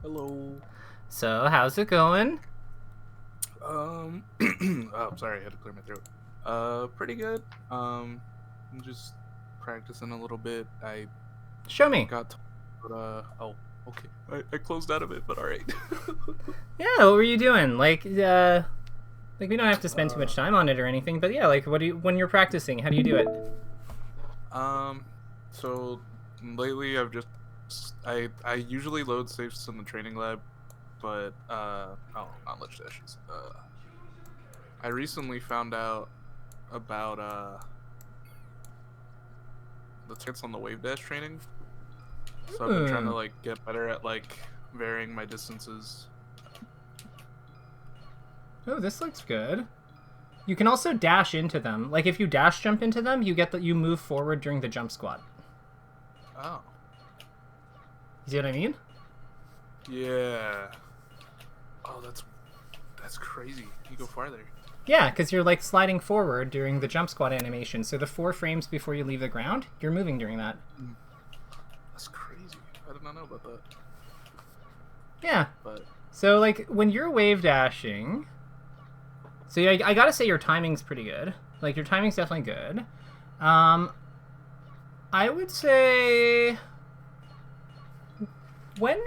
Hello. So, how's it going? Oh, sorry, I had to clear my throat. Pretty good. I'm just practicing a little bit. I Show me. got, oh, okay. I closed out of it, but all right. Yeah, what were you doing? Like we don't have to spend too much time on it or anything, but yeah, like what do you when you're practicing, how do you do it? um, so lately I usually load safes in the training lab, but oh, not ledge dashes. I recently found out about the tips on the wave dash training. So I've been trying to Ooh. like get better at like varying my distances. Oh, this looks good. You can also dash into them. Like if you dash jump into them, you move forward during the jump squat. Oh. You see what I mean? Yeah. Oh, that's crazy. You go farther. Yeah, because you're like sliding forward during the jump squat animation. So the 4 frames before you leave the ground, you're moving during that. That's crazy. I did not know about that. Yeah. But So like when you're wave dashing, so yeah, I gotta say your timing's pretty good. Like your timing's definitely good. Um, I would say when.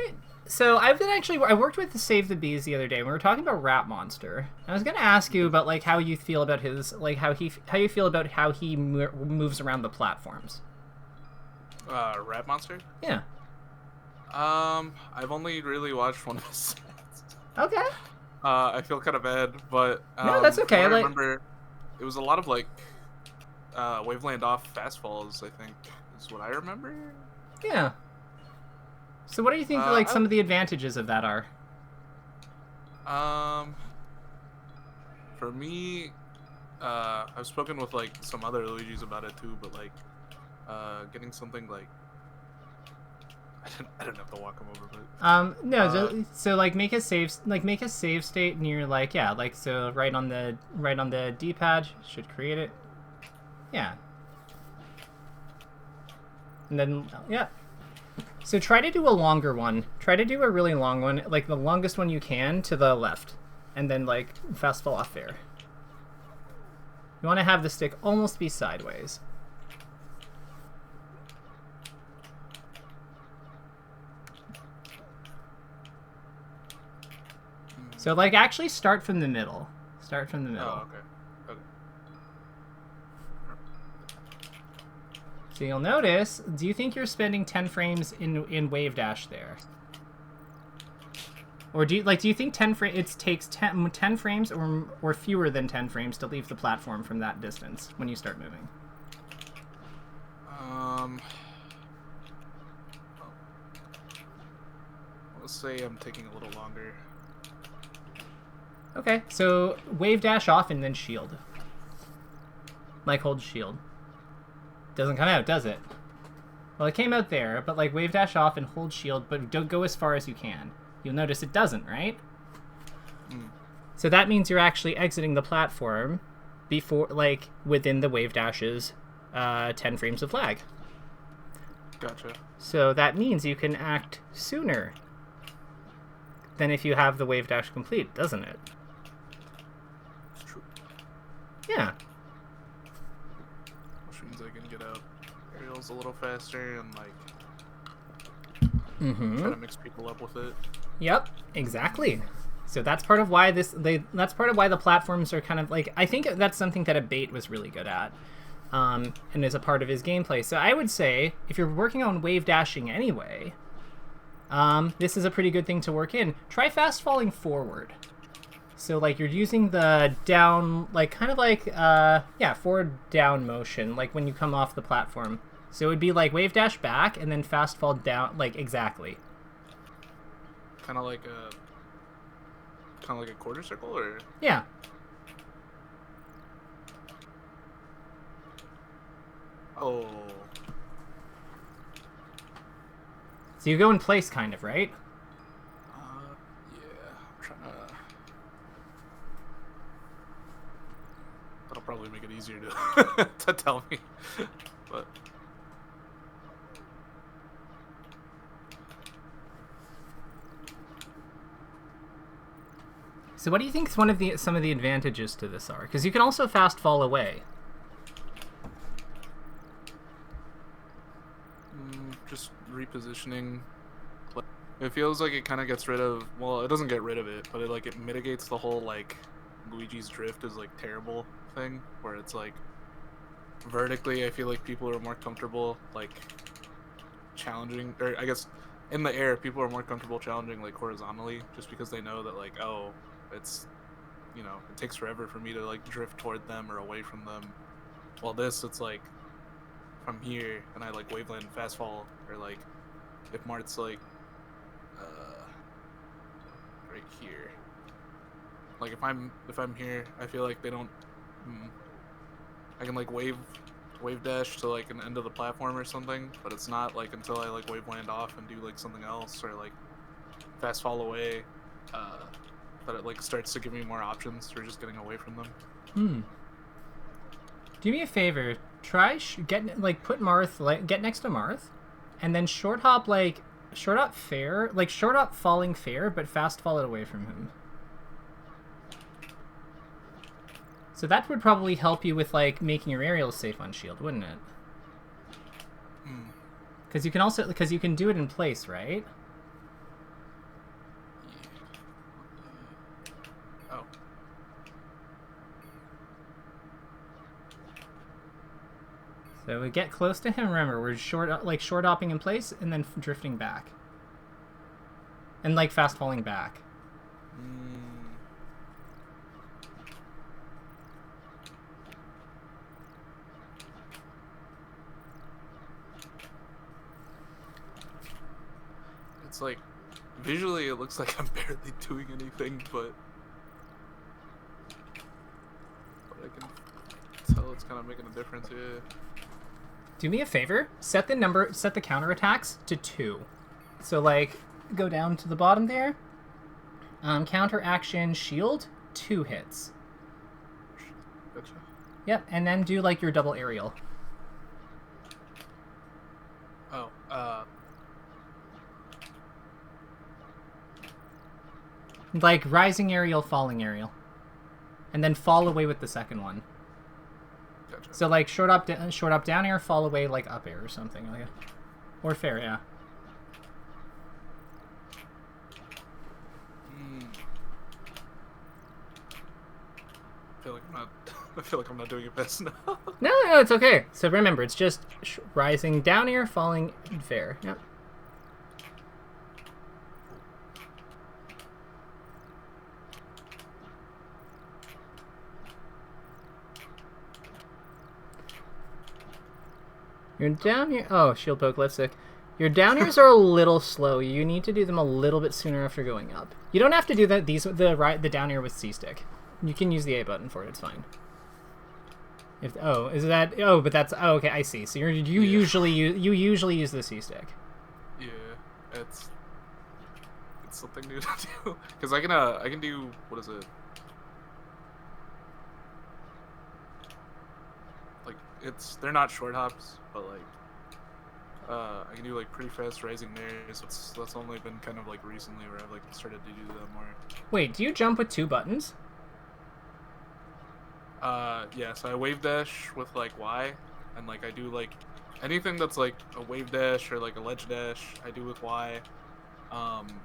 So I worked with the Save the Bees the other day. And we were talking about Rat Monster. I was gonna ask you about like how you feel about his like how you feel about how he moves around the platforms. Rat Monster? Yeah. I've only really watched one of his sets. Okay. I feel kind of bad, but No, that's from okay. what I Like, remember, it was a lot of like waveland off fast falls. I think is what I remember. yeah. So what do you think like some of the advantages of that are? Um, for me, I've spoken with like some other Luigis about it too, but like, getting something like I didn't have to walk him over, but No, so like make a save state near like yeah, like so right on the D-pad should create it. Yeah. And then yeah. So try to do a longer one. Try to do a really long one, like the longest one you can to the left. And then like fast fall off there. You want to have the stick almost be sideways. So like actually start from the middle. Start from the middle. oh, okay. Okay. So you'll notice, do you think you're spending 10 frames in wave dash there? Or do you think it takes 10 frames or fewer than 10 frames to leave the platform from that distance when you start moving? Let's say I'm taking a little longer. Okay, so wave dash off and then shield. Like hold shield. Doesn't come out, does it? Well, it came out there, but like wave dash off and hold shield, but don't go as far as you can. You'll notice it doesn't, right? So that means you're actually exiting the platform before, like, within the wave dash's 10 frames of lag. Gotcha. So that means you can act sooner than if you have the wave dash complete, doesn't it? It's true. Yeah. Which means I can get out aerials a little faster and like try to mix people up with it. Yep, exactly. So that's part of why that's part of why the platforms are kind of like, I think that's something that Abate was really good at, and is a part of his gameplay. So I would say if you're working on wave dashing anyway, this is a pretty good thing to work in. Try fast falling forward. So like you're using the down, like kind of like forward down motion, like when you come off the platform. So it would be like wave dash back and then fast fall down, like exactly. Kind of like a quarter circle, or Yeah. oh. So you go in place, kind of, right? Yeah. I'm trying to. That'll probably make it easier to to tell me, but. So what do you think some of the advantages to this are? Because you can also fast fall away. Just repositioning. It feels like it kind of gets rid of. Well, it doesn't get rid of it, but it mitigates the whole like Luigi's drift is like terrible thing, where it's like vertically. I feel like people are more comfortable like challenging, or I guess in the air people are more comfortable challenging like horizontally, just because they know that like, oh, it's, you know, it takes forever for me to like drift toward them or away from them. While this, it's like if I'm here and I like waveland and fast fall, or like if Mart's like right here, like if I'm here, I feel like they don't. I can like wave dash to like an end of the platform or something, but it's not like until I like waveland off and do like something else or like fast fall away that it like starts to give me more options for just getting away from them. Do me a favor. Try put Marth, like get next to Marth, and then short hop fair, like short hop falling fair, but fast fall it away from him. So that would probably help you with like making your aerials safe on shield, wouldn't it? Because you can do it in place, right? Oh. So we get close to him. Remember, we're short hopping in place and then drifting back, and like fast falling back. It's like visually it looks like I'm barely doing anything, but I can tell it's kind of making a difference. Yeah. Do me a favor. Set the counterattacks to 2. So like go down to the bottom there. Counter action shield 2 hits. Gotcha. Yep, and then do like your double aerial. Oh, like rising aerial, falling aerial, and then fall away with the second one. Gotcha. So like short up down air, fall away like up air or something like that. Or fair, yeah. I feel like I'm not doing it best enough. No, it's okay. So remember, it's just rising down air, falling fair. Yep. Your down air. Oh, shield poke, lipstick. Your down airs are a little slow. You need to do them a little bit sooner after going up. You don't have to do that. The down air with C stick. You can use the A button for it. It's fine. But that's okay. I see. So you usually use the C stick. Yeah, it's something new to do because I can do, what is it? Like they're not short hops, but like I can do like pretty fast rising there. So that's only been kind of like recently where I've like started to do them more. Wait, do you jump with 2 buttons? Yeah, so I wave dash with like Y, and like I do like anything that's like a wave dash or like a ledge dash, I do with Y.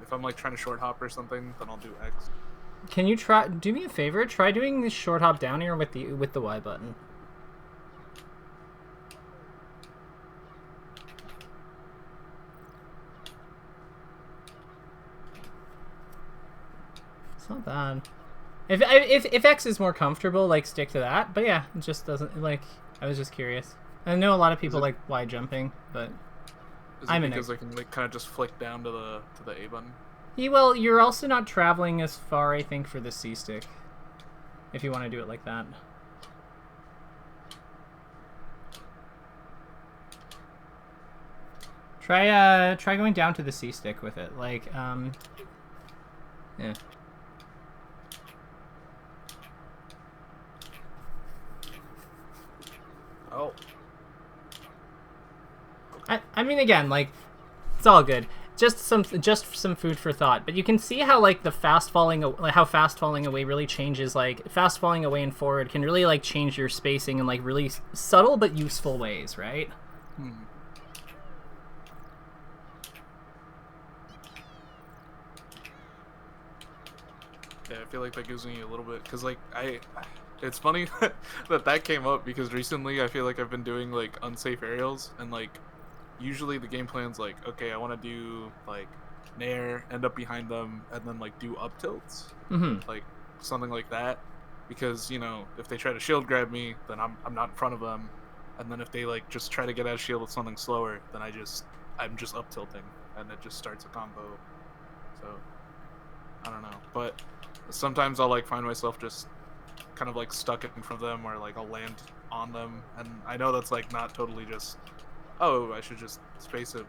If I'm like trying to short hop or something, then I'll do X. Can you do me a favor? Try doing this short hop down here with the Y button. It's not bad. If X is more comfortable, like stick to that. But yeah, it just doesn't like. I was just curious. I know a lot of people like Y jumping, but I'm in because I can like kind of just flick down to the A button. Yeah, well, you're also not traveling as far, I think, for the C stick. If you want to do it like that. Try going down to the C stick with it, like yeah. Oh. I mean, again, like, it's all good. just some food for thought. But you can see how like fast falling away really changes. Like fast falling away and forward can really like change your spacing in like really subtle but useful ways, right? Yeah, I feel like that gives me a little bit, because like it's funny that came up because recently I feel like I've been doing like unsafe aerials, and like usually the game plan's like, okay, I want to do like nair, end up behind them, and then like do up tilts, like something like that, because you know if they try to shield grab me, then I'm not in front of them, and then if they like just try to get out of shield with something slower, then I'm just up tilting, and it just starts a combo. So I don't know, but sometimes I'll like find myself just kind of like stuck in front of them, or like I'll land on them, and I know that's like not totally just, oh, I should just space it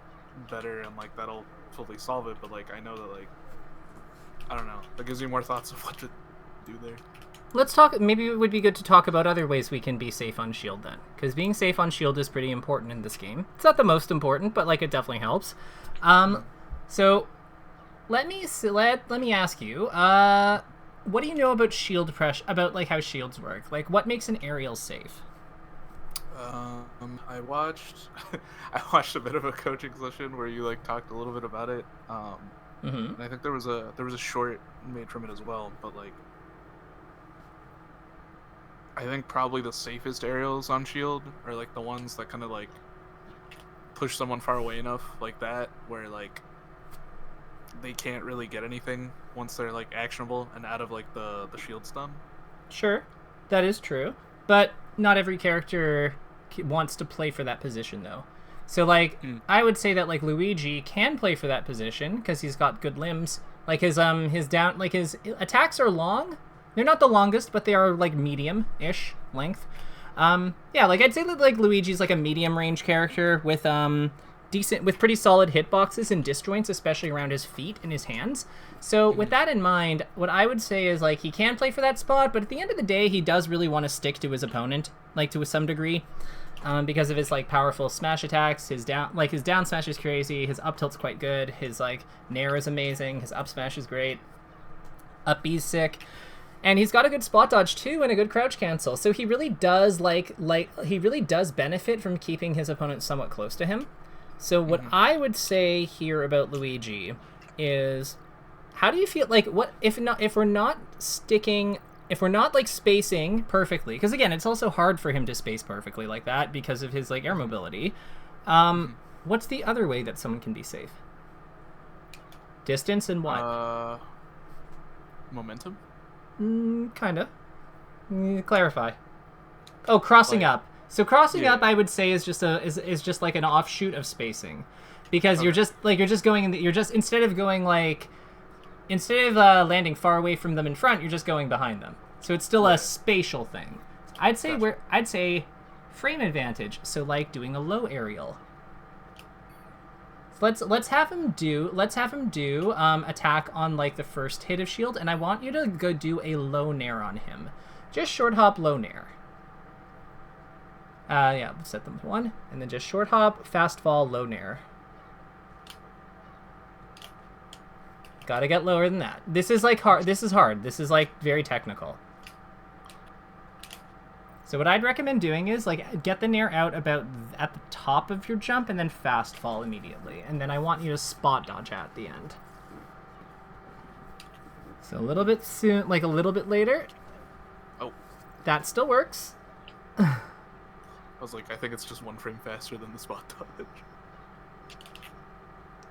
better and like that'll fully solve it, but like I know that like, I don't know, that gives me more thoughts of what to do there. Let's talk. Maybe it would be good to talk about other ways we can be safe on shield then, because being safe on shield is pretty important in this game. It's not the most important, but like it definitely helps. So let me ask you, what do you know about shield pressure? About like how shields work? Like what makes an aerial safe? I watched I watched a bit of a coaching session where you like talked a little bit about it. And I think there was a short made from it as well, but like I think probably the safest aerials on shield are like the ones that kind of like push someone far away enough like that, where like they can't really get anything once they're like actionable and out of like the shield stun. Sure, that is true, but not every character wants to play for that position though. So like I would say that like Luigi can play for that position because he's got good limbs. Like his attacks are long. They're not the longest, but they are like medium-ish length. Yeah, like I'd say that like Luigi's like a medium range character with pretty solid hitboxes and disjoints, especially around his feet and his hands. So with that in mind, what I would say is like he can play for that spot, but at the end of the day, he does really want to stick to his opponent, like to some degree, because of his like powerful smash attacks. His down smash is crazy. His up tilt's quite good. His like nair is amazing. His up smash is great. Up B's sick. And he's got a good spot dodge too and a good crouch cancel. So he really does he really does benefit from keeping his opponent somewhat close to him. So what I would say here about Luigi is, how do you feel like if we're not like spacing perfectly, because again it's also hard for him to space perfectly like that because of his like air mobility. What's the other way that someone can be safe? Distance and what? Momentum? Kinda. Clarify. Oh, crossing up. So crossing up, I would say, is just like an offshoot of spacing, because you're just going instead of landing far away from them in front, you're just going behind them. So it's still a spatial thing. I'd say frame advantage. So like doing a low aerial. Let's have him do attack on like the first hit of shield, and I want you to go do a low nair on him. Just short hop low nair. Yeah, let's set them to 1, and then just short hop, fast fall, low nair. Gotta get lower than that. This is like hard. This is hard. This is like very technical. So what I'd recommend doing is like get the nair out about at the top of your jump and then fast fall immediately. And then I want you to spot dodge at the end. So a little bit soon, like a little bit later. Oh. That still works. I was like, I think it's just 1 frame faster than the spot dodge.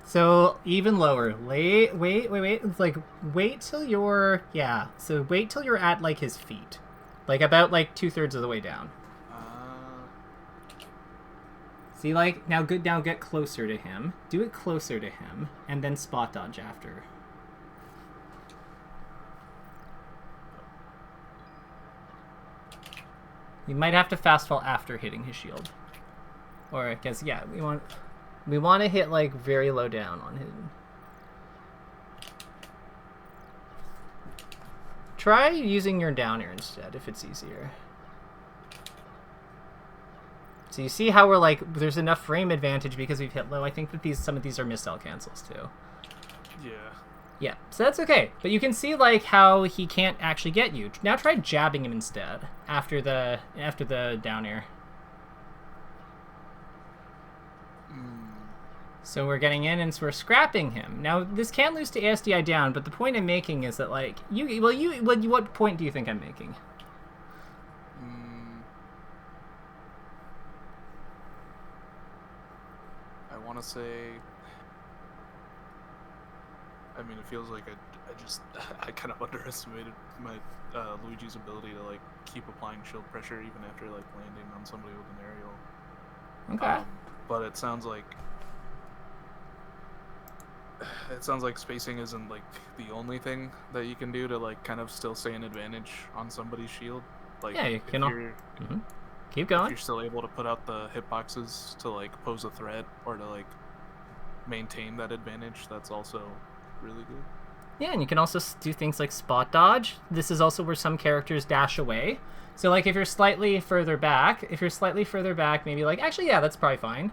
So even lower. Wait. It's like wait till you're So wait till you're at like his feet. Like about like 2/3 of the way down. See, like now get closer to him. Do it closer to him, and then spot dodge after. You might have to fast fall after hitting his shield. Or I guess we want to hit like very low down on him. Try using your down air instead if it's easier. So you see how we're like, there's enough frame advantage because we've hit low. I think that some of these are misstyle cancels too. Yeah. Yeah, so that's okay. But you can see like how he can't actually get you. Now try jabbing him instead after the down air. So we're getting in and so we're scrapping him. Now this can lose to ASDI down, but the point I'm making is that like what point do you think I'm making? I want to say. I mean, it feels like I kind of underestimated my Luigi's ability to like keep applying shield pressure even after like landing on somebody with an aerial. Okay. But it sounds like spacing isn't like the only thing that you can do to like kind of still stay an advantage on somebody's shield. Like yeah, you can. Keep going. If you're still able to put out the hitboxes to like pose a threat or to like maintain that advantage, that's also really good. Yeah, and you can also do things like spot dodge. This is also where some characters dash away. So like if you're slightly further back, maybe like, actually, yeah, that's probably fine.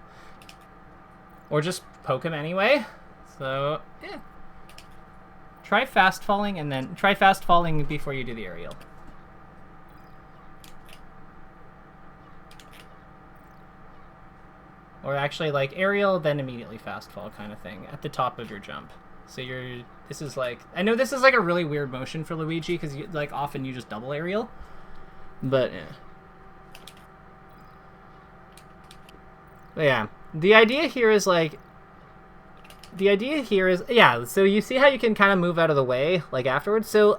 Or just poke him anyway. So, yeah. Try fast falling and then try fast falling before you do the aerial. Or actually like aerial, then immediately fast fall kind of thing at the top of your jump. So this is like, I know this is like a really weird motion for Luigi because like often you just double aerial, but yeah. But yeah, the idea here is yeah, so you see how you can kind of move out of the way like afterwards. So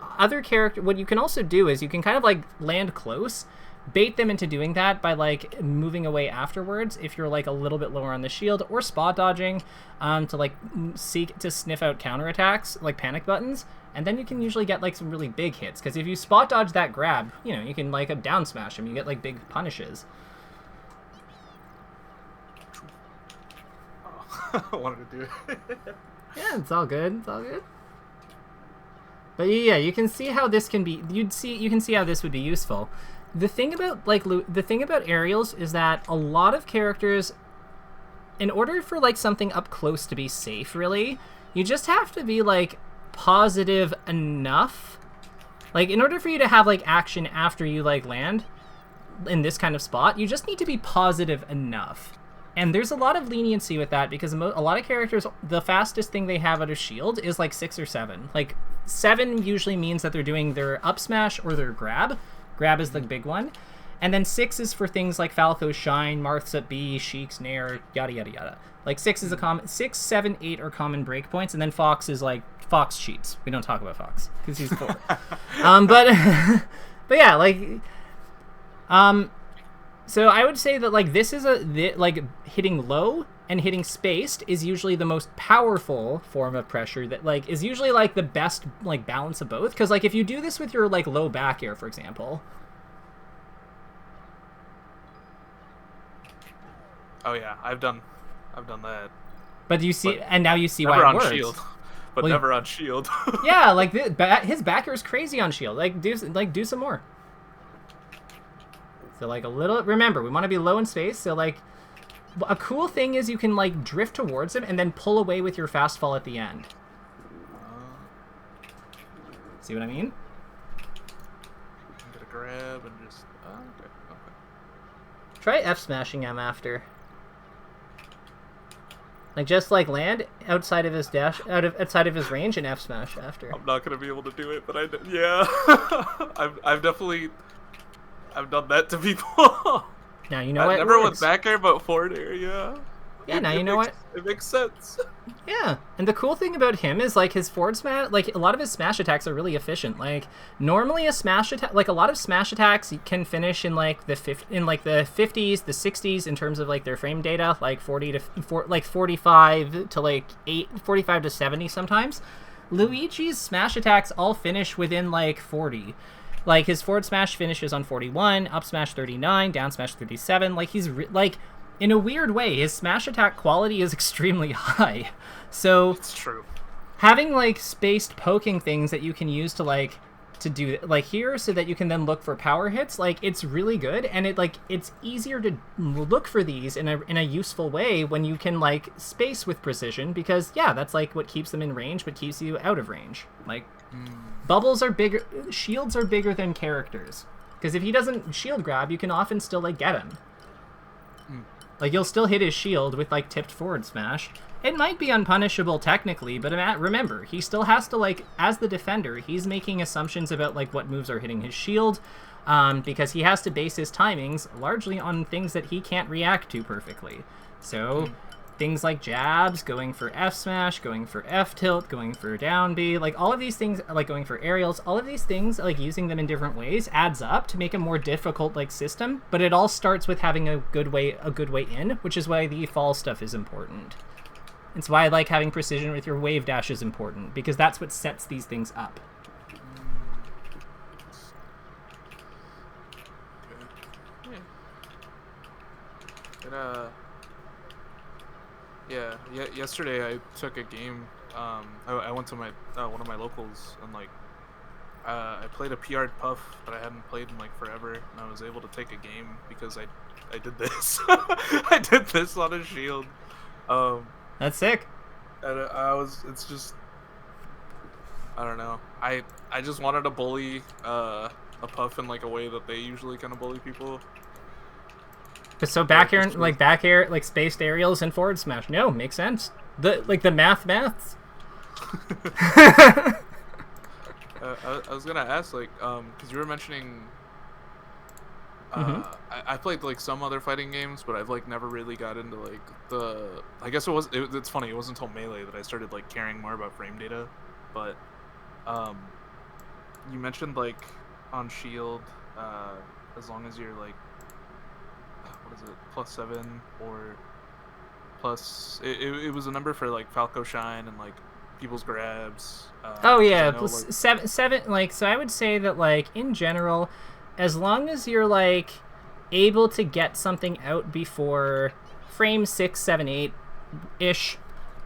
what you can also do is you can kind of like land close, bait them into doing that by like moving away afterwards if you're like a little bit lower on the shield, or spot dodging to like seek to sniff out counterattacks like panic buttons, and then you can usually get like some really big hits because if you spot dodge that grab, you know, you can like down smash him, you get like big punishes. I wanted to do it. Yeah, it's all good. It's all good. But yeah, you can see how this can be. You can see how this would be useful. The thing about aerials is that a lot of characters, in order for like something up close to be safe, really, you just have to be like positive enough. Like in order for you to have like action after you like land in this kind of spot, you just need to be positive enough. And there's a lot of leniency with that because a lot of characters, the fastest thing they have out of shield is like 6 or 7. Like 7 usually means that they're doing their up smash or their grab. Grab is the big one. And then 6 is for things like Falco's Shine, Marth's at B, Sheik's Nair, yada yada yada. Like 6 is a common, 6, 7, 8 are common breakpoints, and then Fox is like, Fox cheats. We don't talk about Fox because he's 4. But yeah, like, so I would say that like this is like hitting low and hitting spaced is usually the most powerful form of pressure that like is usually like the best like balance of both, because like if you do this with your like low back air, for example. Oh yeah, I've done that. But you see, and now you see why it works. Shield, but never on shield. Yeah, like his back air is crazy on shield. Like do some more. So like a little, remember, we want to be low in space. So like a cool thing is you can like drift towards him and then pull away with your fast fall at the end. See what I mean? Get a grab and just okay. Try F smashing him after. Like just like land outside of his outside of his range and F smash after. I'm not gonna be able to do it, but yeah. I've done that to people. Now you know what. Never with back air, but forward air, yeah. Yeah, now you know what. It makes sense. Yeah, and the cool thing about him is like his forward smash, like a lot of his smash attacks are really efficient. Like normally a smash attack, like a lot of smash attacks can finish in like the 50s, the 60s in terms of like their frame data, like 45 to like 45 to 70 sometimes. Luigi's smash attacks all finish within like 40. Like his forward smash finishes on 41, up smash 39, down smash 37. Like he's like, in a weird way, his smash attack quality is extremely high. So it's true. Having like spaced poking things that you can use to like to do like here so that you can then look for power hits. Like it's really good, and it's easier to look for these in a useful way when you can like space with precision, because yeah, that's like what keeps them in range but keeps you out of range. Like bubbles are bigger, shields are bigger than characters, because if he doesn't shield grab, you can often still like get him. Like you'll still hit his shield with like tipped forward smash. It might be unpunishable technically, but remember, he still has to, like, as the defender, he's making assumptions about, like, what moves are hitting his shield, because he has to base his timings largely on things that he can't react to perfectly. So, things like jabs, going for F smash, going for F tilt, going for down B, like, all of these things, like, going for aerials, all of these things, like, using them in different ways adds up to make a more difficult, like, system, but it all starts with having a good way in, which is why the fall stuff is important. It's why I like having precision with your wave dash is important, because that's what sets these things up. Yesterday I took a game. I went to my one of my locals, and like I played a PR'd Puff, but I hadn't played in like forever, and I was able to take a game because I did this. I did this on a shield. That's sick. And it's just, I don't know. I just wanted to bully a Puff in like a way that they usually kind of bully people. So back air, like spaced aerials and forward smash. No, makes sense. The maths. I was gonna ask, like, because you were mentioning. I played like some other fighting games, but I've like never really got into like the. I guess it's funny. It wasn't until Melee that I started like caring more about frame data. But you mentioned like on Shield, as long as you're like, what is it, +7 or plus? It was a number for like Falco Shine and like people's grabs. Oh yeah, plus like, seven. Like, so I would say that like in general, as long as you're like able to get something out before frame 6, 7, 8 ish,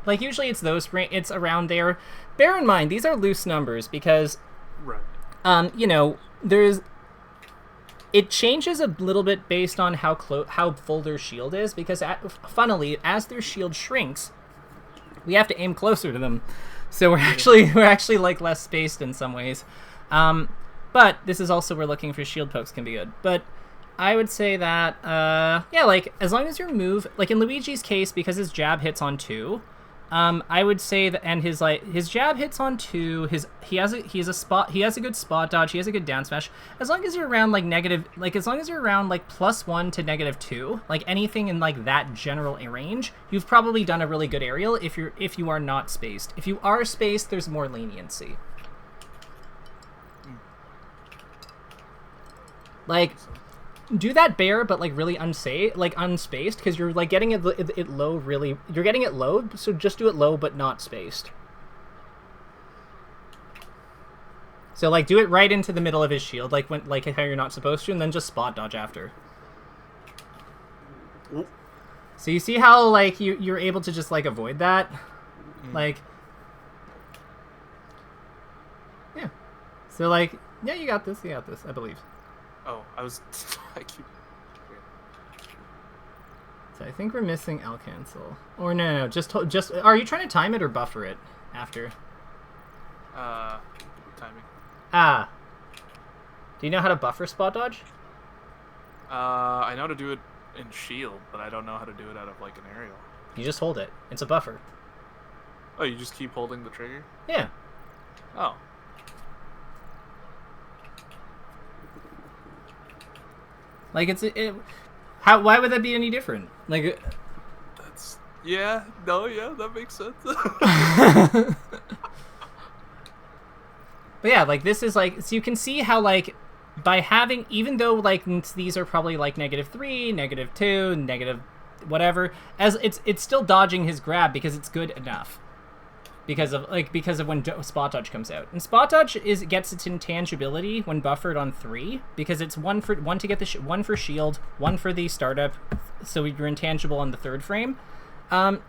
like usually it's it's around there. Bear in mind these are loose numbers because, you know, it changes a little bit based on how full their shield is, because funnily as their shield shrinks, we have to aim closer to them, so we're actually like less spaced in some ways. But this is also where looking for shield pokes can be good. But I would say that, yeah, like, as long as your move, like in Luigi's case, because his jab hits on 2, I would say that, and his jab hits on 2, he has a good spot dodge, he has a good down smash. As long as you're around like as long as you're around like +1 to -2, like anything in like that general range, you've probably done a really good aerial if you are not spaced. If you are spaced, there's more leniency. Like, do that bear, but like really unspaced, because you're like getting it low. Really, you're getting it low, so just do it low but not spaced. So like do it right into the middle of his shield, like how you're not supposed to, and then just spot dodge after. So you see how like you're able to just like avoid that, like, yeah. So like, yeah, you got this, I believe. Oh, I keep... So I think we're missing L cancel. Or no, just are you trying to time it or buffer it after? Timing. Ah. Do you know how to buffer spot dodge? I know how to do it in shield, but I don't know how to do it out of like an aerial. You just hold it. It's a buffer. Oh, you just keep holding the trigger? Yeah. Oh. Like why would that be any different? Like, that makes sense. But yeah, like this is like, so you can see how like by having, even though like these are probably like -3, -2, negative whatever, as it's still dodging his grab because it's good enough. Because of when spot dodge comes out, and spot dodge gets its intangibility when buffered on 3, because it's one to get the one for shield, one for the startup, so you're intangible on the 3rd frame.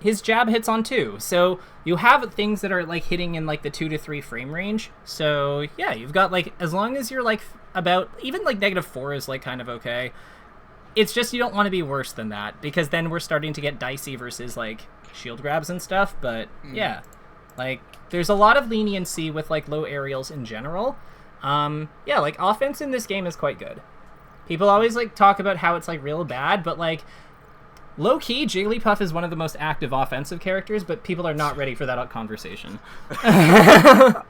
His jab hits on 2. So you have things that are like hitting in like the 2 to 3 frame range. So yeah, you've got like, as long as you're like about, even like -4 is like kind of okay. It's just you don't want to be worse than that, because then we're starting to get dicey versus like shield grabs and stuff. But yeah, like there's a lot of leniency with like low aerials in general. Yeah, like offense in this game is quite good. People always like talk about how it's like real bad, but like low-key, Jigglypuff is one of the most active offensive characters, but people are not ready for that conversation. I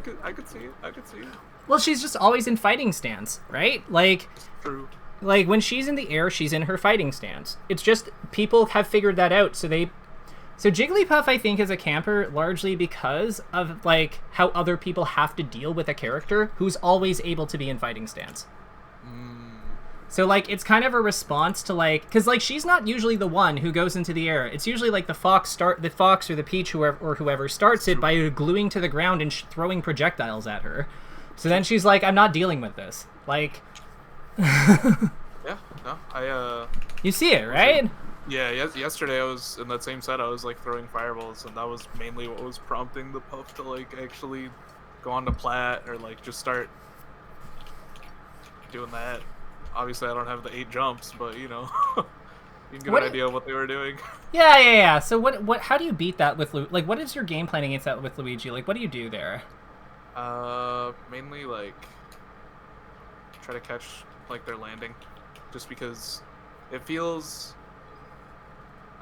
could see it. I could see it. Well, she's just always in fighting stance, right? Like, True. Like when she's in the air, she's in her fighting stance. It's just people have figured that out, so Jigglypuff, I think, is a camper largely because of like how other people have to deal with a character who's always able to be in fighting stance. So, like, it's kind of a response to, like... Because, like, she's not usually the one who goes into the air. It's usually, like, the fox or the Peach whoever starts it by gluing to the ground and throwing projectiles at her. So then she's like, I'm not dealing with this. Like... Yeah, no, You see it, right? Yeah, yesterday I was in that same set, I was, like, throwing fireballs, and that was mainly what was prompting the Puff to, like, actually go on to plat, or, like, just start doing that. Obviously, I don't have the 8 jumps, but you know, you can get an idea of what they were doing. Yeah. So what? How do you beat that with like? What is your game plan against that with Luigi? Like, what do you do there? Mainly like try to catch like their landing, just because it feels.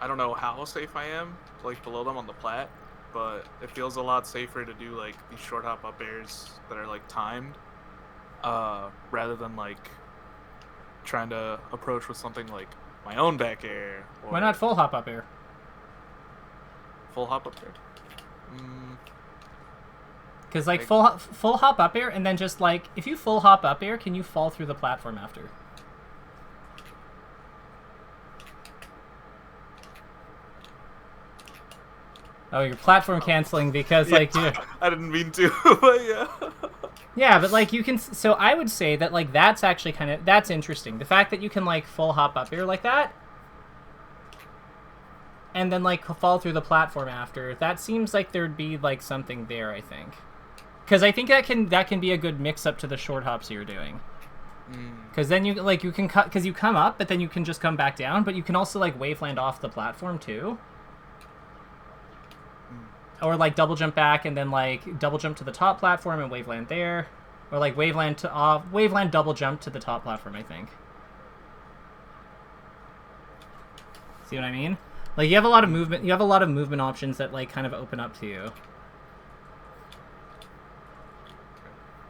I don't know how safe I am, like below them on the plat, but it feels a lot safer to do like these short hop up airs that are like timed, rather than like trying to approach with something like my own back air. Or why not full hop up air? Full hop up air? Because like full hop up air, and then just like if you full hop up air, can you fall through the platform after? Oh, you're platform canceling because yeah, like I didn't mean to, but yeah. Yeah, but like you can. So I would say that like that's actually that's interesting. The fact that you can like full hop up here like that, and then like fall through the platform after. That seems like there'd be like something there. I think, because I think that can be a good mix up to the short hops you're doing. Because then you can cut because you come up, but then you can just come back down. But you can also like waveland off the platform too. Or like double jump back and then like double jump to the top platform and waveland there, or like waveland double jump to the top platform. I think. See what I mean? Like you have a lot of movement. You have a lot of movement options that like kind of open up to you.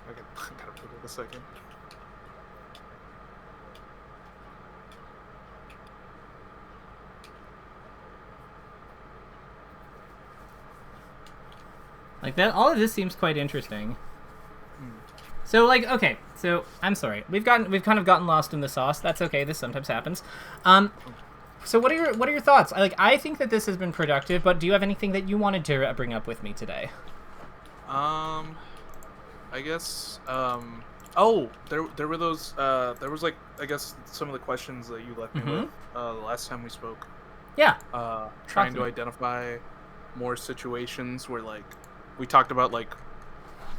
I gotta put it a second. Like that, all of this seems quite interesting. So like, okay, so I'm sorry, we've kind of gotten lost in the sauce. That's okay. This sometimes happens. So what are your thoughts? I think that this has been productive, but do you have anything that you wanted to bring up with me today? I guess. Oh, there were those. There was like I guess some of the questions that you left me with the last time we spoke. Yeah. Trying to identify more situations where like. We talked about like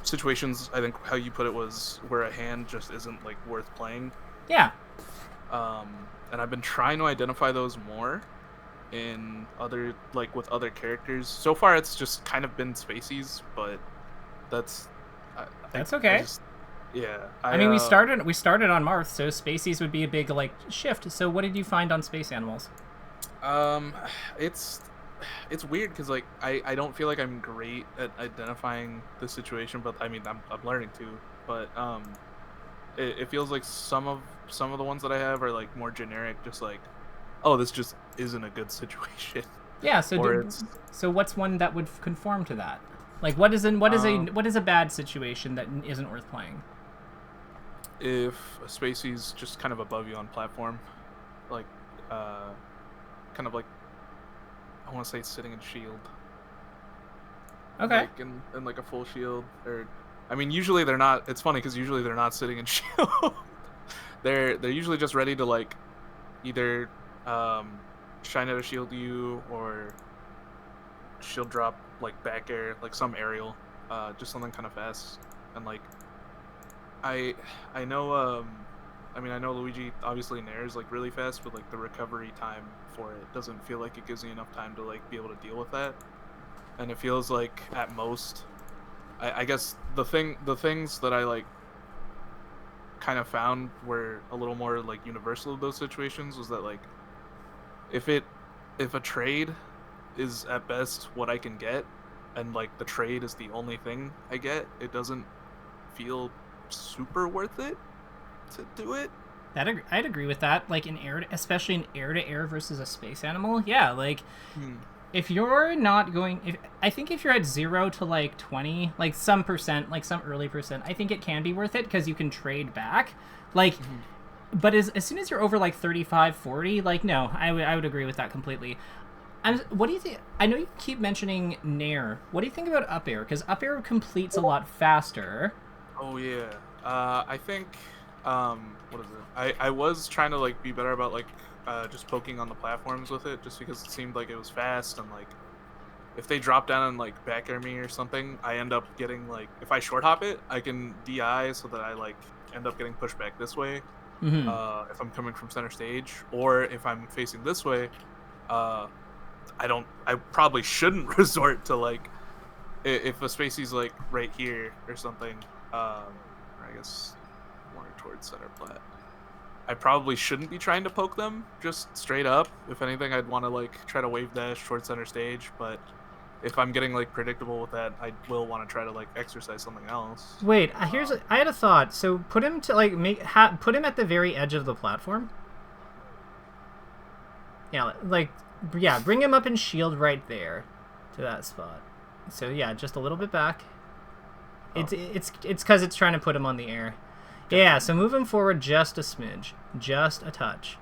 situations. I think how you put it was where a hand just isn't like worth playing. Yeah. And I've been trying to identify those more in other with other characters. So far, it's just kind of been Spaceys, but that's okay. I mean, we started on Marth, so Spaceys would be a big like shift. So what did you find on Space Animals? It's weird because like I don't feel like I'm great at identifying the situation, but I mean I'm learning to. But it feels like some of the ones that I have are like more generic, just like, oh, this just isn't a good situation. Yeah. So what's one that would conform to that? Like what is a bad situation that isn't worth playing? If a Spacey's just kind of above you on platform, like kind of like. I want to say it's sitting in shield. Okay. Like in like a full shield, or I mean, usually they're not. It's funny because usually they're not sitting in shield. they're usually just ready to like either Shine Out a Shield you or shield drop like back air, like some aerial, just something kind of fast. And like I know I mean I know Luigi obviously nairs like really fast, but like the recovery time for it doesn't feel like it gives me enough time to like be able to deal with that. And it feels like at most I guess the things that I like kind of found were a little more like universal of those situations was that like if it if a trade is at best what I can get and like the trade is the only thing I get, it doesn't feel super worth it to do it. I'd agree with that. Like in air, especially in air to air versus a space animal. Yeah, like if you're not going, if I think if you're at 0 to like 20, like some percent, like some early percent, I think it can be worth it because you can trade back. Like, but as soon as you're over like 35, 40, like no, I would agree with that completely. What do you think? I know you keep mentioning Nair. What do you think about up air? Because up air completes a lot faster. Oh yeah. I think what is it? I was trying to like be better about like just poking on the platforms with it, just because it seemed like it was fast and like if they drop down and like back air me or something, I end up getting like if I short hop it, I can DI so that I like end up getting pushed back this way. If I'm coming from center stage, or if I'm facing this way, I probably shouldn't resort to like if a spacey's like right here or something, or I guess more towards center plat. I probably shouldn't be trying to poke them just straight up. If anything, I'd want to like try to wave dash towards center stage, but if I'm getting like predictable with that, I will want to try to like exercise something else. Wait, I had a thought. So put him to like put him at the very edge of the platform. Yeah, like yeah, bring him up and shield right there to that spot. So yeah, just a little bit back. It's because it's trying to put him on the air. Yeah, so move him forward just a smidge, just a touch.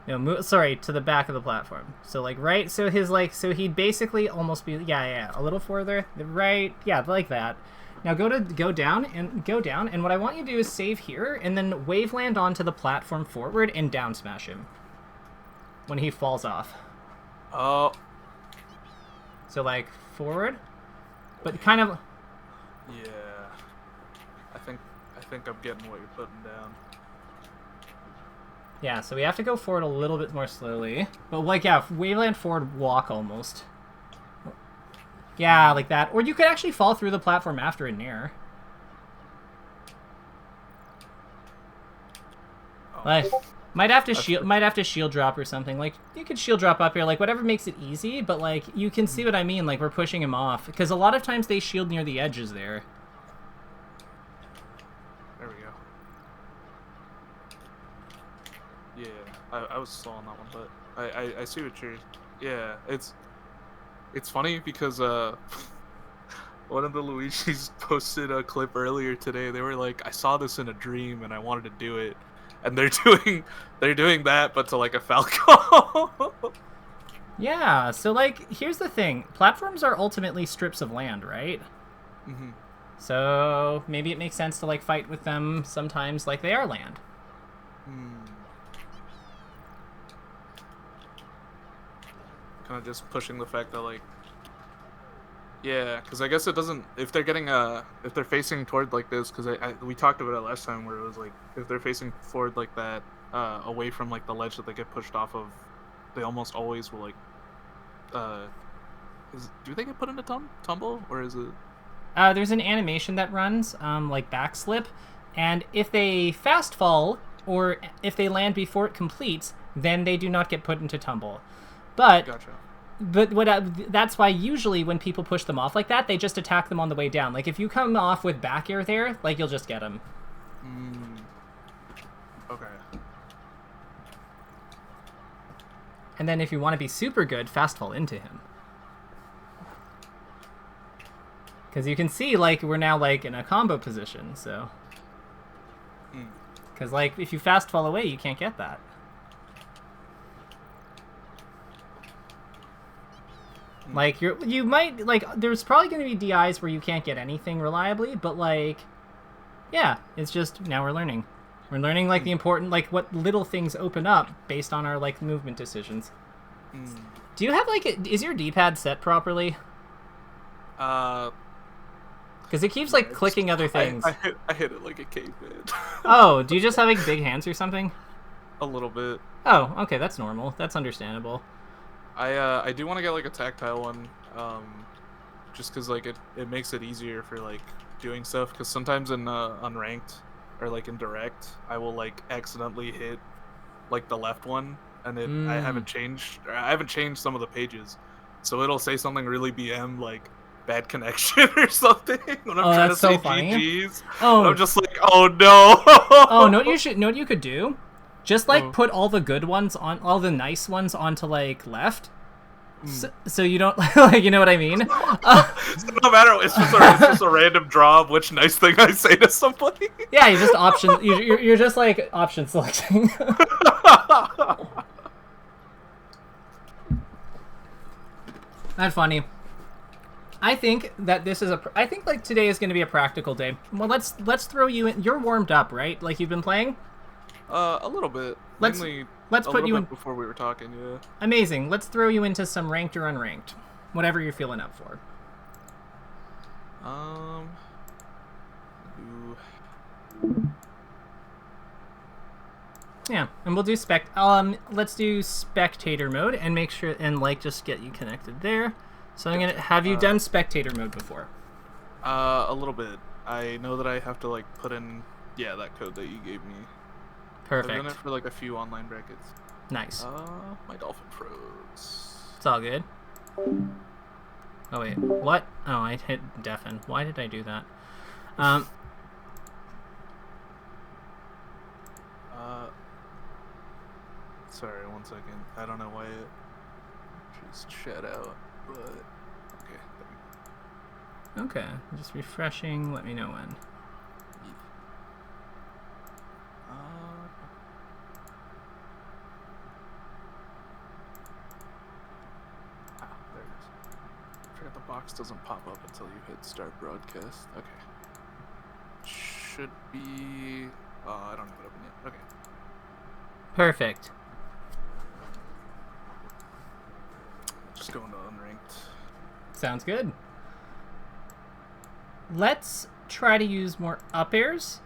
No, sorry, to the back of the platform. So like right, so his like, so he'd basically almost be yeah, a little further, right, yeah, like that. Now go down, and what I want you to do is save here, and then wave land onto the platform forward and down smash him when he falls off. Oh. So like forward, but kind of. Yeah. I think I'm getting what you're putting down. Yeah, so we have to go forward a little bit more slowly. But like, yeah, waveland forward walk almost. Yeah, like that. Or you could actually fall through the platform after a nair. Oh. Like, might have to shield drop or something. Like, you could shield drop up here, like whatever makes it easy, but like you can see what I mean, like we're pushing him off. Because a lot of times they shield near the edges there. Yeah, I was slow on that one, but I see what you're. Yeah, it's funny because one of the Luigi's posted a clip earlier today. They were like, I saw this in a dream and I wanted to do it, and they're doing that, but to like a Falco. Yeah, so like here's the thing: platforms are ultimately strips of land, right? So maybe it makes sense to like fight with them sometimes, like they are land. Kind of just pushing the fact that like yeah, because I guess it doesn't if they're getting if they're facing toward like this, because we talked about it last time where it was like if they're facing forward like that away from like the ledge that they get pushed off of, they almost always will like do they get put into tumble or is it there's an animation that runs like backslip, and if they fast fall or if they land before it completes, then they do not get put into tumble. But gotcha. But that's why usually when people push them off like that, they just attack them on the way down. Like if you come off with back air there, like you'll just get them. Okay. And then if you want to be super good, fast fall into him. Because you can see like we're now like in a combo position, so. Because like if you fast fall away, you can't get that. Like you might like there's probably going to be DIs where you can't get anything reliably, but like yeah, it's just now we're learning. We're learning like the important, like what little things open up based on our like movement decisions. Do you have like, is your D-pad set properly? Because it keeps like clicking other things. I hit it like a caveman. Oh, do you just have like big hands or something? A little bit. Oh, okay, that's normal. That's understandable. I do want to get like a tactile one, just because like it makes it easier for like doing stuff. Because sometimes in unranked or like in direct, I will like accidentally hit like the left one, and I haven't changed some of the pages, so it'll say something really BM like bad connection or something when I'm trying to say GGs. Oh, I'm just like, oh no. Oh, know what you could do? Just like put all the good ones on, all the nice ones onto like left, so you don't like, you know what I mean? So no matter, it's just a random draw of which nice thing I say to somebody. Yeah, you just you're just like option selecting. That's funny. I think that I think like today is going to be a practical day. Well, let's throw you in. You're warmed up, right? Like you've been playing. A little bit. Let's put you in before we were talking. Yeah. Amazing. Let's throw you into some ranked or unranked, whatever you're feeling up for. Yeah, and we'll do let's do spectator mode and make sure and like just get you connected there. So I'm gonna have you done spectator mode before? A little bit. I know that I have to like put in that code that you gave me. Perfect. I've done it for like a few online brackets. Nice. My Dolphin Pros. It's all good. Oh wait, what? Oh, I hit deafen. Why did I do that? Sorry, 1 second. I don't know why it just shut out, but okay. Okay, just refreshing. Let me know when. There it is. I forgot the box doesn't pop up until you hit start broadcast. Okay. Should be. I don't have it open yet. Okay. Perfect. Just going to unranked. Sounds good. Let's try to use more up airs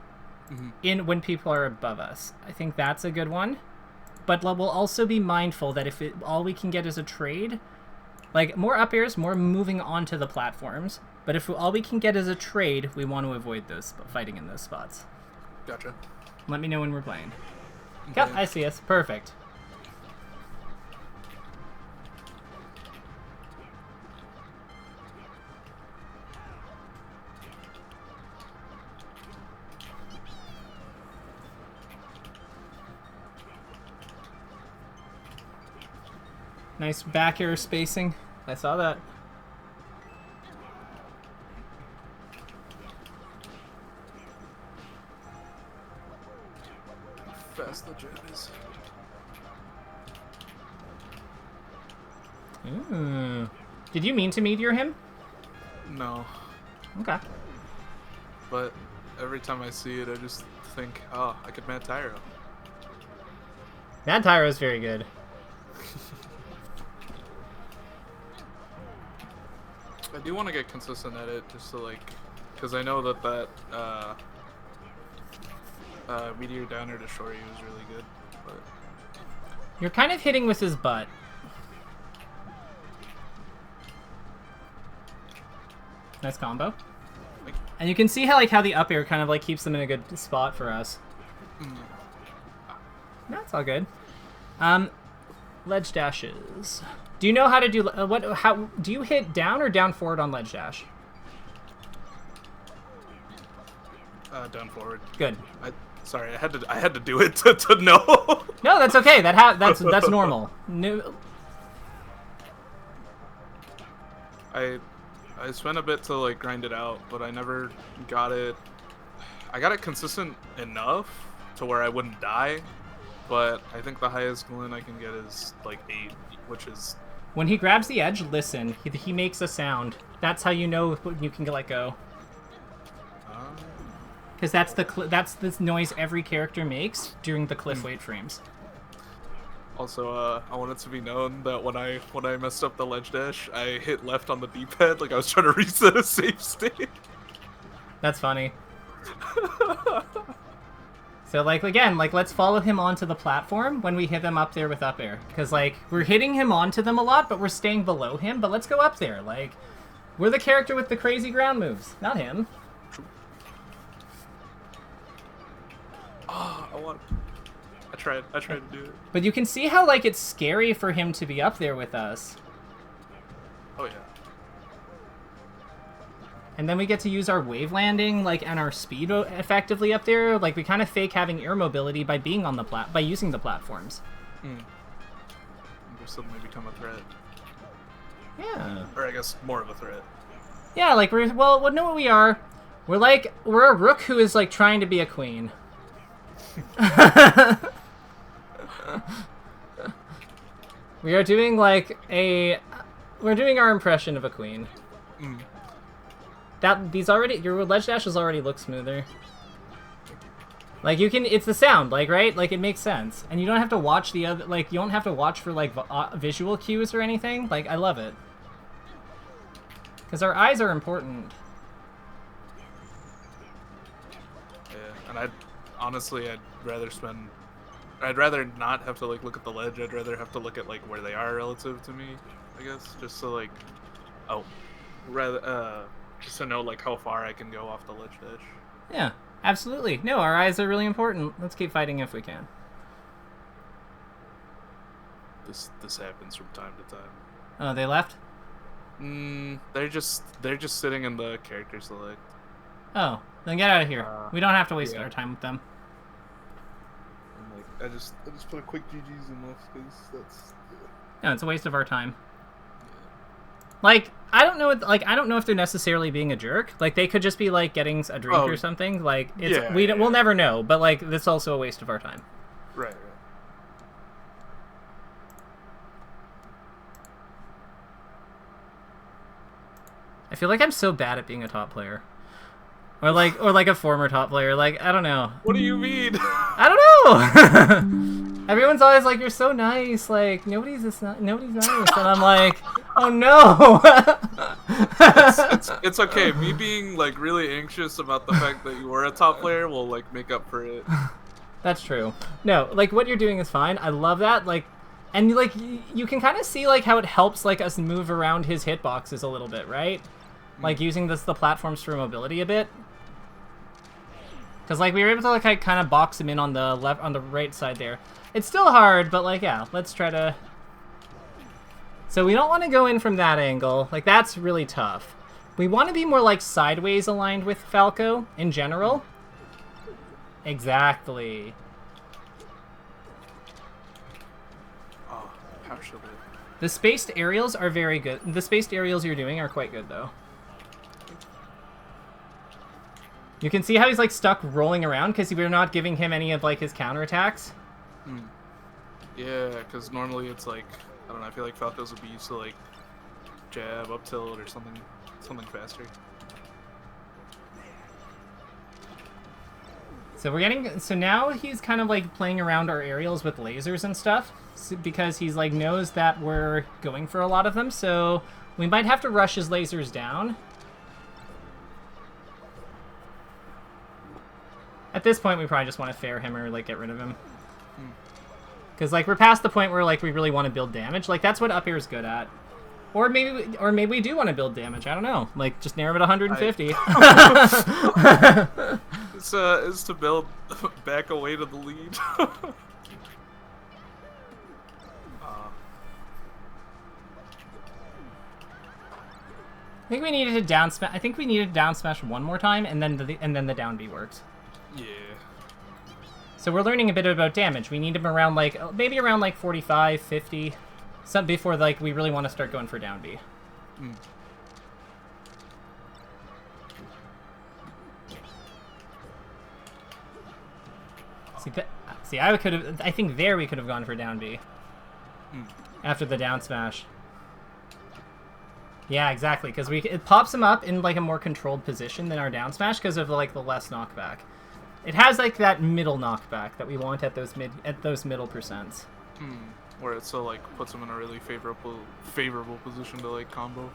in when people are above us. I think that's a good one. But we'll also be mindful that if all we can get is a trade, like more up airs, more moving onto the platforms. But if all we can get is a trade, we want to avoid those fighting in those spots. Gotcha. Let me know when we're playing. Okay. Yep, I see us. Perfect. Nice back air spacing. I saw that. Fast the jab is. Ooh. Did you mean to meteor him? No. Okay. But every time I see it, I just think, oh, I could Mad Tyro. That Tyro is very good. I do want to get consistent at it, just to like, because I know that Meteor Downer to Shoryu is really good, but... You're kind of hitting with his butt. Nice combo. And you can see how the up air kind of like keeps them in a good spot for us. That's all good. Ledge dashes. Do you know how to do how do you hit down or down forward on ledge dash? Down forward. Good. Sorry, I had to do it to know. No, that's okay. That's normal. No. I spent a bit to like grind it out, but I never got it. I got it consistent enough to where I wouldn't die, but I think the highest glint I can get is like 8, which is... When he grabs the edge, listen. He makes a sound. That's how you know when you can let go. because that's the noise every character makes during the cliff wait frames. Also, I want it to be known that when I messed up the ledge dash, I hit left on the D-pad like I was trying to reset a save state. That's funny. So, like, again, like, let's follow him onto the platform when we hit him up there with up air. Because, like, we're hitting him onto them a lot, but we're staying below him. But let's go up there. Like, we're the character with the crazy ground moves, not him. Oh, I tried to do it. But you can see how, like, it's scary for him to be up there with us. Oh, yeah. And then we get to use our wave landing, like, and our speed effectively up there. Like, we kind of fake having air mobility by being on the by using the platforms. We suddenly become a threat. Yeah. Or I guess more of a threat. Yeah, like, we know what we are. We're a rook who is, like, trying to be a queen. We are doing, like, we're doing our impression of a queen. Your ledge dashes already look smoother. Like, it's the sound, like, right? Like, it makes sense. And you don't have to watch the other, like, you don't have to watch for, like, visual cues or anything. Like, I love it. Because our eyes are important. Yeah, and I'd rather not have to, like, look at the ledge. I'd rather have to look at, like, where they are relative to me, I guess. Just so, like, just to know, like, how far I can go off the ledge dash. Yeah, absolutely. No, our eyes are really important. Let's keep fighting if we can. This happens from time to time. Oh, they left? They're just sitting in the character select. Oh, then get out of here. We don't have to waste our time with them. And, like, I just put a quick GG's in left because that's... No, it's a waste of our time. Like, I don't know if they're necessarily being a jerk. Like, they could just be, like, getting a drink or something. Like, we'll never know. But, like, this is also a waste of our time. Right. I feel like I'm so bad at being a top player. Or like a former top player. Like, I don't know. What do you mean? I don't know. Everyone's always like, "You're so nice." Like, nobody's nice, and I'm like, "Oh no." it's okay. Me being, like, really anxious about the fact that you were a top player will, like, make up for it. That's true. No, like, what you're doing is fine. I love that. Like, and like you can kind of see, like, how it helps, like, us move around his hitboxes a little bit, right? Like, using the platforms for mobility a bit. Because, like, we were able to, like, kind of box him in on the right side there. It's still hard, but, like, yeah, let's try to... So we don't want to go in from that angle. Like, that's really tough. We want to be more, like, sideways aligned with Falco in general. Exactly. Oh, how should I... The spaced aerials are very good. The spaced aerials you're doing are quite good, though. You can see how he's, like, stuck rolling around because we're not giving him any of, like, his counterattacks. Yeah, because normally it's, like, I don't know, I feel like Falcos would be used to, like, jab, up tilt, or something faster. So now he's kind of, like, playing around our aerials with lasers and stuff because he's, like, knows that we're going for a lot of them, so we might have to rush his lasers down. At this point, we probably just want to fair him or, like, get rid of him. Because, like, we're past the point where, like, we really want to build damage. Like, that's what up air is good at. Or maybe we do want to build damage. I don't know. Like, just narrow it at 150. It's to build back away to the lead. I think we needed to down smash. I think we needed to down smash one more time, and then the down B works. Yeah. So we're learning a bit about damage. We need him around, like, maybe around, like, 45, 50. Some before, like, we really want to start going for down B. I think there we could have gone for down B. After the down smash. Yeah, exactly, because it pops him up in like a more controlled position than our down smash because of like the less knockback. It has like that middle knockback that we want at those middle percents. Where it still like puts him in a really favorable position to like combo.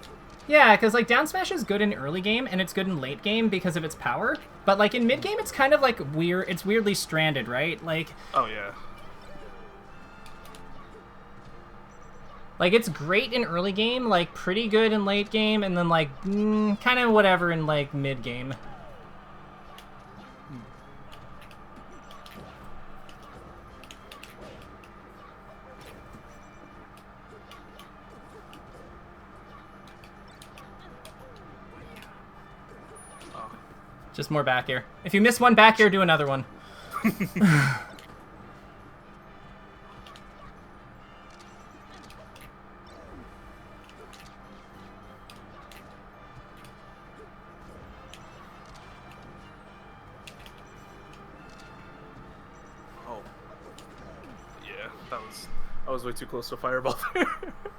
Yeah, because like down smash is good in early game and it's good in late game because of its power, but like in mid game it's kind of like weird. It's weirdly stranded, right? Like. Oh yeah. Like, it's great in early game, like, pretty good in late game, and then, like, kind of whatever in, like, mid game. Oh. Just more back air. If you miss one back air, do another one. I was way too close to fireball there.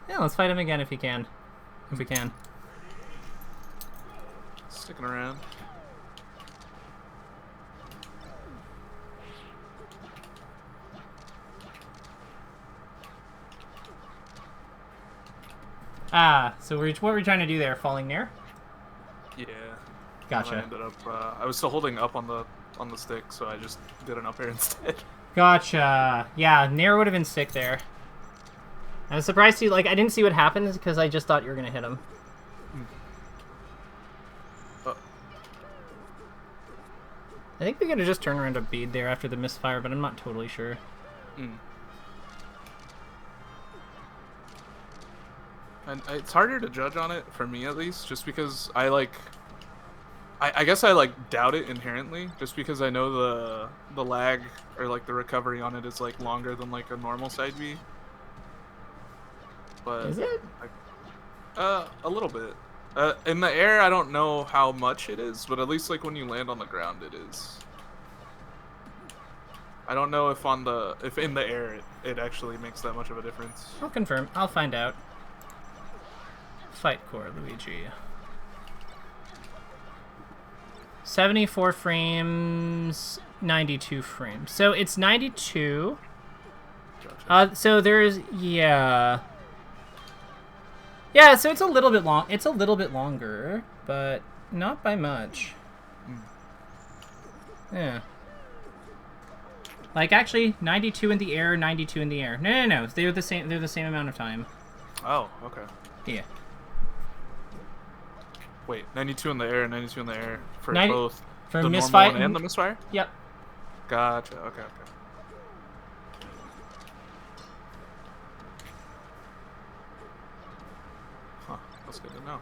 Yeah, let's fight him again if you can. If we can. Sticking around. Ah, so what were we trying to do there? Falling Nair? Yeah. Gotcha. I ended up. I was still holding up on the stick, so I just did an up air instead. Gotcha. Yeah, Nair would have been sick there. I was surprised to, like, I didn't see what happened because I just thought you were going to hit him. I think we could have just turned around a bead there after the misfire, but I'm not totally sure. And it's harder to judge on it, for me at least, just because I guess I like doubt it inherently, just because I know the lag or like the recovery on it is like longer than like a normal side B. But is it? A little bit. In the air, I don't know how much it is, but at least like when you land on the ground, it is. I don't know if in the air it actually makes that much of a difference. I'll confirm. I'll find out. Fight core, Luigi. 74 frames, 92 frames. So it's 92. Gotcha. So there's yeah, so it's a little bit long. It's a little bit longer, but not by much. Yeah. Like actually 92 in the air, 92 in the air. No. They're the same amount of time. Oh, okay. Yeah. Wait, 92 in the air, 92 in the air for 90 both for the misfire normal one and the misfire? Yep. Gotcha. Okay. Huh. That's good to know.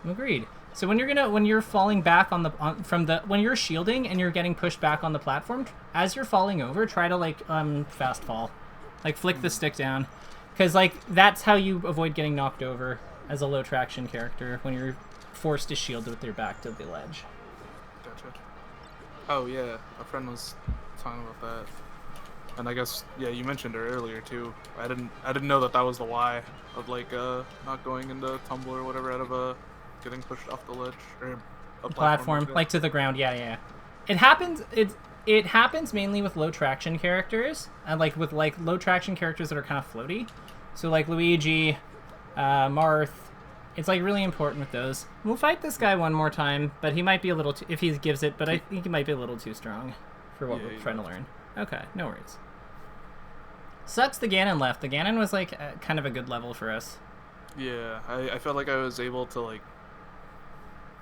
Agreed. So when you're falling back when you're shielding and you're getting pushed back on the platform, as you're falling over, try to like fast fall, like flick the stick down, because like that's how you avoid getting knocked over as a low traction character when you're forced to shield with your back to the ledge. Gotcha. Oh yeah, a friend was talking about that, and I guess yeah, you mentioned it earlier too. I didn't know that was the why of like not going into tumble or whatever out of getting pushed off the ledge or a platform like to the ground. Yeah. It happens. It happens mainly with low traction characters and like with like low traction characters that are kind of floaty. So like Luigi, Marth. It's like really important with those. We'll fight this guy one more time, but he might be a little too, if he gives it, but I think he might be a little too strong for what we're trying to learn. Okay, no worries. Sucks the Ganon left. The Ganon was like kind of a good level for us. Yeah, I felt like I was able to like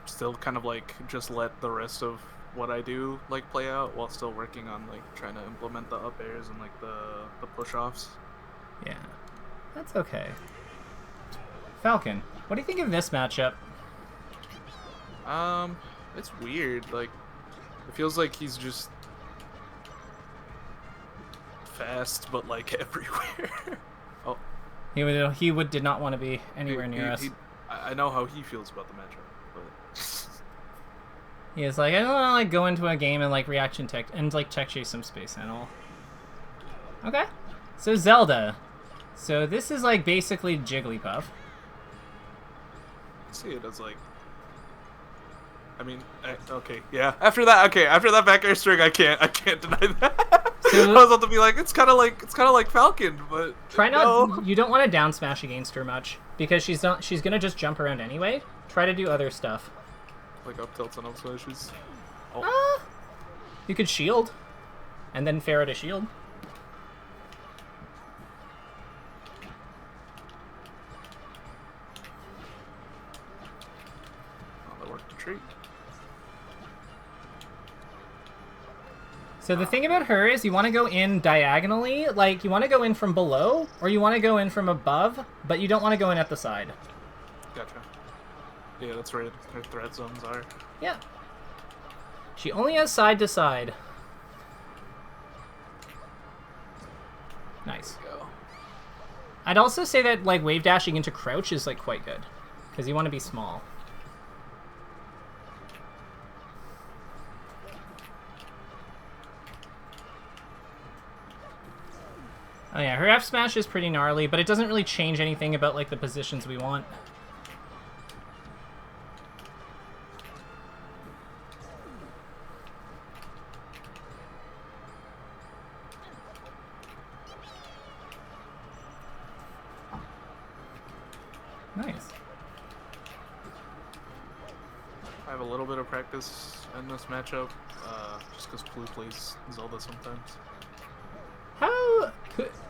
still kind of like just let the rest of what I do like play out while still working on like trying to implement the up airs and like the push offs. Yeah, that's okay. Falcon, what do you think of this matchup? It's weird. Like, it feels like he's just fast, but like everywhere. Oh, he did not want to be anywhere near us. I know how he feels about the matchup, but he is like, I don't want to like go into a game and like reaction tech and like tech chase some space animal. Okay, so Zelda. So this is like basically Jigglypuff. see it as like. I mean, okay, yeah. After that back air string, I can't deny that. So, I was about to be like, it's kind of like Falcon, but try not. no. You don't want to down smash against her much because she's gonna just jump around anyway. Try to do other stuff. Like up tilts and up smashes. Oh. You could shield, and then ferret a shield. Oh, that worked a treat. So the thing about her is you want to go in diagonally, like you want to go in from below, or you want to go in from above, but you don't want to go in at the side. Gotcha. Yeah, that's where her threat zones are. Yeah. She only has side to side. Nice. Go. I'd also say that like wave dashing into crouch is like quite good, because you want to be small. Oh yeah, her F smash is pretty gnarly, but it doesn't really change anything about like the positions we want. Nice. I have a little bit of practice in this matchup, just because Blue plays Zelda sometimes.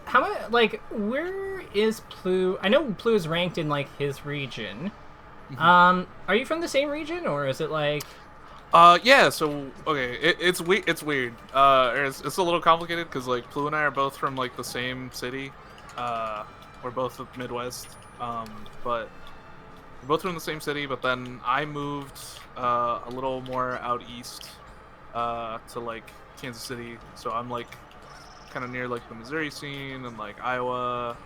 How much, like, where is Plu? I know Plu is ranked in, like, his region. Mm-hmm. Are you from the same region, or is it, like... Yeah, so, okay, it's weird, it's a little complicated, because, like, Plu and I are both from, like, the same city. We're both Midwest, but we're both from the same city, but then I moved, a little more out east, to, like, Kansas City, so I'm, like, kind of near like the Missouri scene and like Iowa,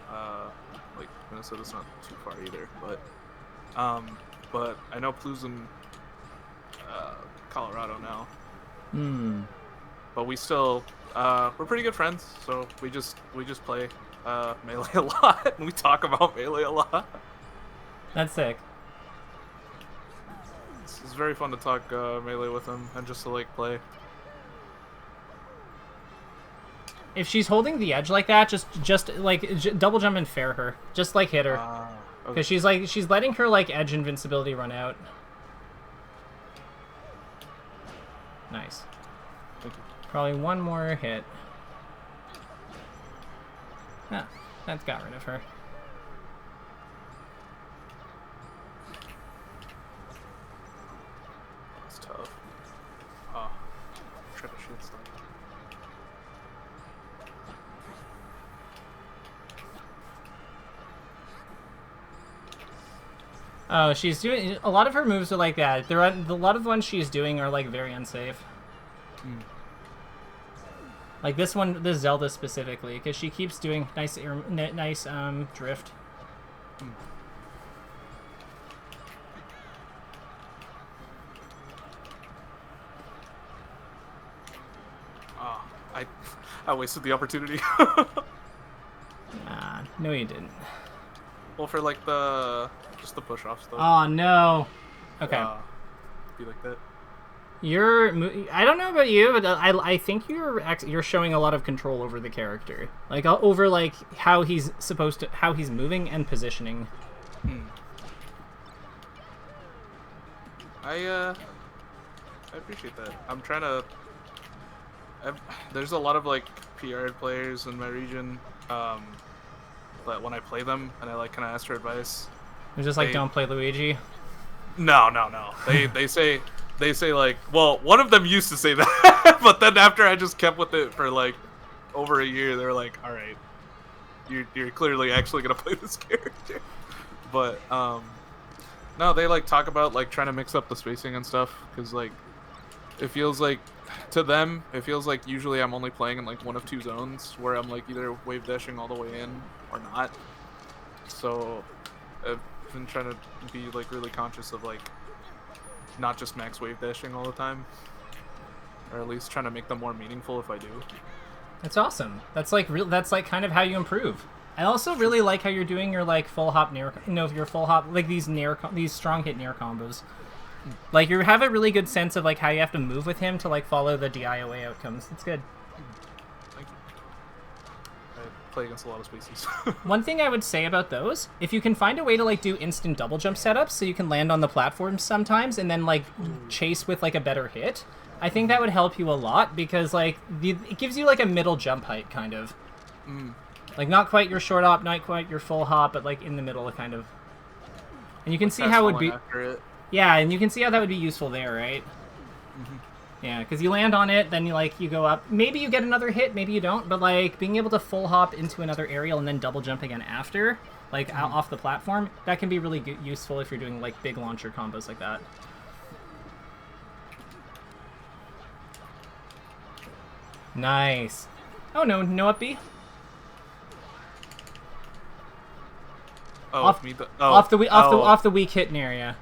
like Minnesota's not too far either, but I know Plu's in Colorado now. But we still we're pretty good friends, so we just play Melee a lot and we talk about Melee a lot. That's sick. It's very fun to talk Melee with him and just to like play. If she's holding the edge like that, just like double jump and fair her. Just like hit her, because Okay. she's letting her like edge invincibility run out. Nice. Thank you. Probably one more hit. Ah, that's got rid of her. That's tough. Oh, try to shoot stuff. Oh, she's doing a lot of her moves are like that. A lot of the ones she's doing are like very unsafe. Like this one, this Zelda specifically, because she keeps doing nice drift. Oh, I wasted the opportunity. No, you didn't. Well, for like just the push off stuff. Oh no. Okay. Be like that. I don't know about you, but I think you're showing a lot of control over the character, like over like how he's moving and positioning. I appreciate that. I'm trying to. There's a lot of like PR players in my region, but when I play them and I like kind of ask for advice, They're just like, don't play Luigi. No. They say like, well, one of them used to say that, but then after I just kept with it for like over a year, they're like, all right, you're clearly actually gonna play this character. But no, they like talk about like trying to mix up the spacing and stuff, because like it feels like to them usually I'm only playing in like one of two zones where I'm like either wave dashing all the way in or not. So I've been trying to be like really conscious of like not just max wave dashing all the time, or at least trying to make them more meaningful if I do. That's awesome. That's like kind of how you improve. I also really like how you're doing your like full hop nair, your full hop like these strong hit nair combos. Like you have a really good sense of like how you have to move with him to like follow the DIOA outcomes. It's good. Thank you. I play against a lot of species. One thing I would say about those, if you can find a way to like do instant double jump setups so you can land on the platforms sometimes and then like chase with like a better hit, I think that would help you a lot because like it gives you like a middle jump height kind of. Like not quite your short hop, not quite your full hop, but like in the middle kind of. And you can see how it would be. Yeah, and you can see how that would be useful there, right? Yeah, because you land on it, then you go up. Maybe you get another hit, maybe you don't, but like being able to full hop into another aerial and then double jump again after, like off the platform, that can be really useful if you're doing like big launcher combos like that. Nice. Oh no, no up B. Oh, off the weak hit area.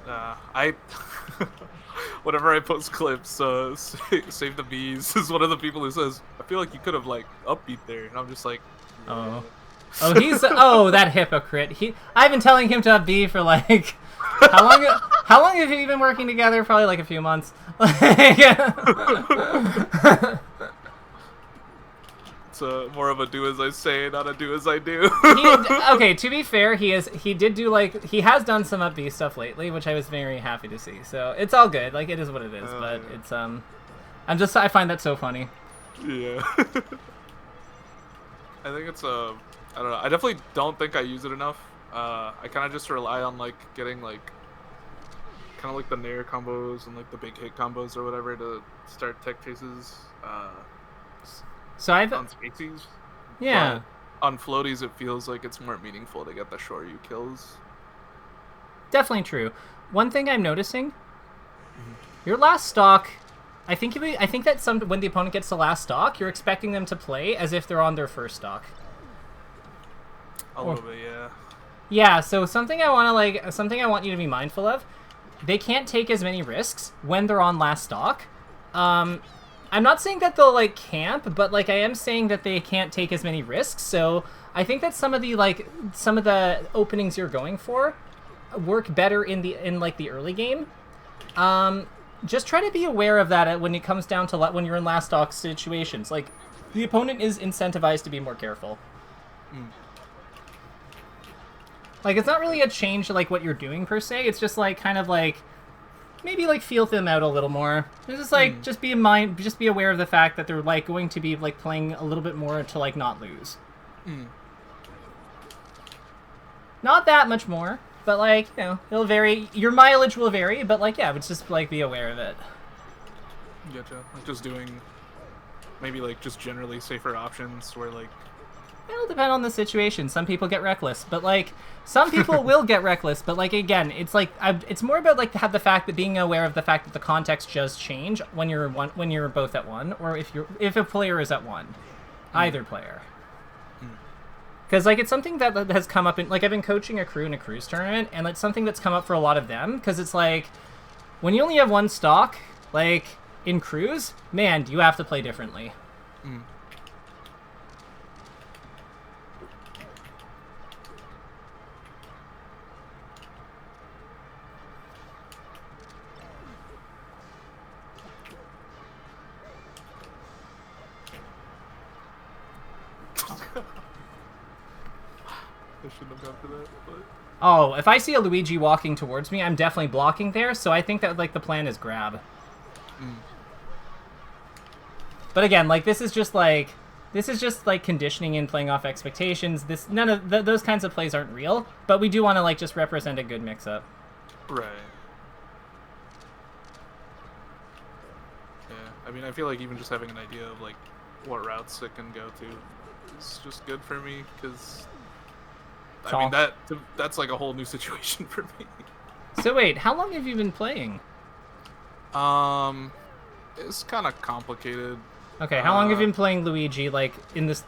I whenever I post clips, save the bees is one of the people who says, I feel like you could have like upbeat there, and I'm just like, oh, he's that hypocrite. I've been telling him to up B for like how long have you been working together? Probably like a few months. It's more of a do as I say, not a do as I do. Okay, to be fair, he has done some up B stuff lately, which I was very happy to see. So it's all good. Like it is what it is, but yeah. It's I find that so funny. Yeah. I think it's I don't know. I definitely don't think I use it enough. I kind of just rely on like getting like kind of like the nair combos and like the big hit combos or whatever to start tech chases. So I've on species. Yeah. But on floaties, it feels like it's more meaningful to get the shoryu kills. Definitely true. One thing I'm noticing, your last stock, I think that when the opponent gets the last stock, you're expecting them to play as if they're on their first stock. A little bit, yeah. Yeah. So something I want you to be mindful of. They can't take as many risks when they're on last stock. I'm not saying that they'll like camp, but like I am saying that they can't take as many risks. So I think that some of the openings you're going for work better in the early game. Just try to be aware of that when it comes down to when you're in last stock situations. Like the opponent is incentivized to be more careful. Like it's not really a change to like what you're doing per se. It's just like kind of like maybe like feel them out a little more. It's just like just be aware of the fact that they're like going to be like playing a little bit more to like not lose. Not that much more, but like it'll vary. Your mileage will vary, but like it's just like be aware of it. Gotcha. Like just doing maybe like just generally safer options where like. It'll depend on the situation. Some people get reckless, but like some people will get reckless. But like again, it's like it's more about like the fact that being aware of the fact that the context does change when you're both at one, or if a player is at one, either player. Because like it's something that has come up in like I've been coaching a crew in a cruise tournament, and it's something that's come up for a lot of them. Because it's like when you only have one stock, like in cruise, man, you have to play differently. I shouldn't have gone for that, but... Oh, if I see a Luigi walking towards me, I'm definitely blocking there, so I think that like the plan is grab. But again, like this is just like conditioning and playing off expectations. None of those kinds of plays aren't real, but we do want to like just represent a good mix-up. Right. Yeah, I mean, I feel like even just having an idea of like what routes it can go to is just good for me, because I mean that's like a whole new situation for me. So wait, how long have you been playing? It's kind of complicated. Okay, how long have you been playing Luigi? Like in this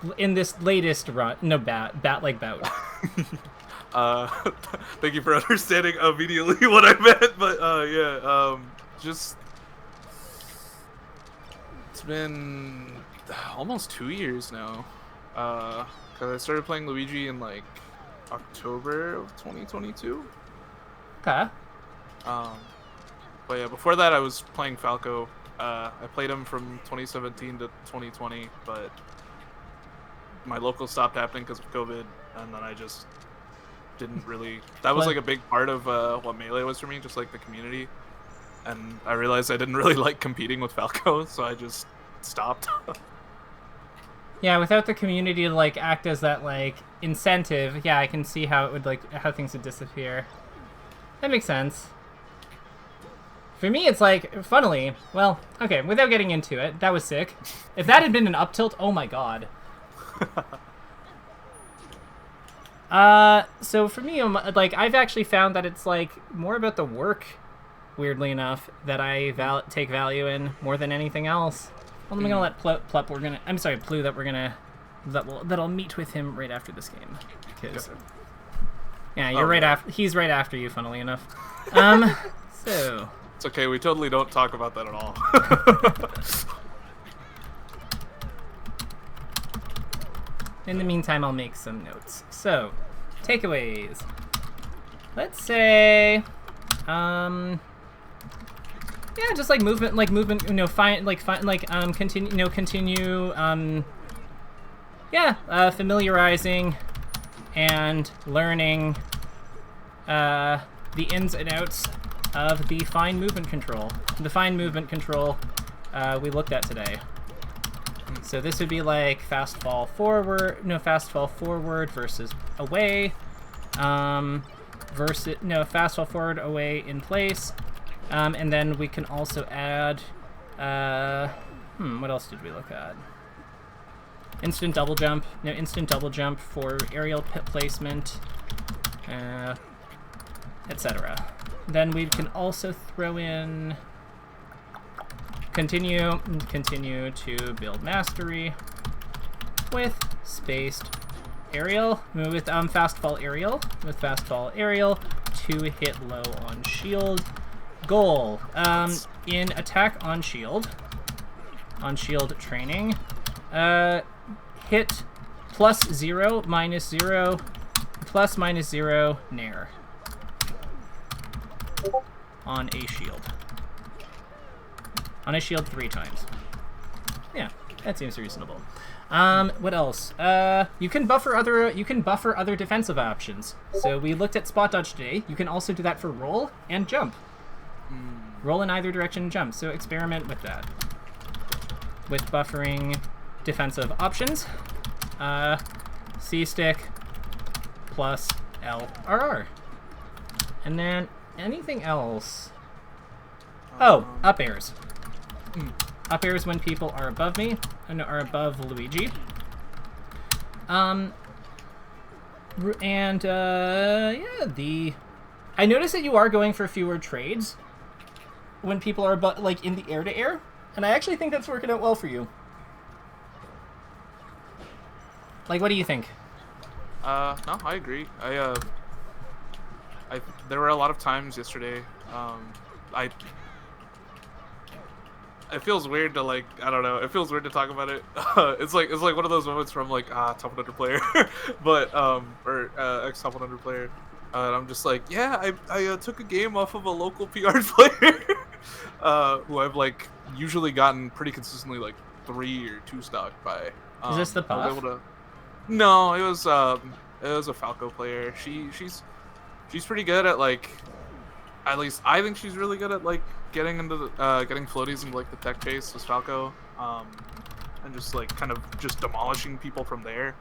latest run? No, bout. Thank you for understanding immediately what I meant, but yeah, just it's been almost 2 years now. Because I started playing Luigi in like October of 2022. Okay. But yeah, before that I was playing Falco. I played him from 2017 to 2020, but my local stopped happening because of COVID, and then I just didn't really. That was like a big part of what Melee was for me, just like the community. And I realized I didn't really like competing with Falco, so I just stopped. Yeah, without the community to like act as that like incentive, yeah, I can see how it would like how things would disappear. That makes sense. For me, it's like, funnily, well, okay, without getting into it, that was sick. If that had been an up tilt, oh my god. So for me, like, I've actually found that it's like more about the work, weirdly enough, that I take value in more than anything else. Well, I'm gonna let Plup, Plu, that we're gonna, that'll meet with him right after this game. Because, yeah, you're right after, he's right after you, funnily enough. So. It's okay, we totally don't talk about that at all. In the meantime, I'll make some notes. So, takeaways. Let's say, yeah, just like movement, you know, continue, yeah, familiarizing and learning, the ins and outs of the fine movement control. The fine movement control we looked at today. So this would be like fast fall forward versus away, fast fall forward, away, in place, and then we can also add, what else did we look at? Instant double jump for aerial placement, etc. Then we can also throw in continue to build mastery with spaced aerial, with fast fall aerial to hit low on shield. Goal in attack on shield training, hit +0, -0, +/-0 nair on a shield. On a shield 3 times. Yeah, that seems reasonable. What else? You can buffer other defensive options. So we looked at spot dodge today. You can also do that for roll and jump. Roll in either direction and jump. So experiment with that. With buffering defensive options. C stick plus LRR. And then anything else? Oh, up airs. Up airs when people are above me, and are above Luigi. Yeah, I noticed that you are going for fewer trades when people are like in the air to air, and I actually think that's working out well for you. Like, what do you think? No, I agree. There were a lot of times yesterday, it feels weird to like, I don't know, it feels weird to talk about it. It's like one of those moments from like, top 100 player, but, or ex top 100 player. And I'm just like, yeah, I took a game off of a local PR player, who I've like usually gotten pretty consistently like 3 or 2 stock by. Is this the Puff? No, it was a Falco player. She's pretty good at like, at least I think she's really good at like getting into the getting floaties into like the tech chase with Falco, and just like kind of just demolishing people from there.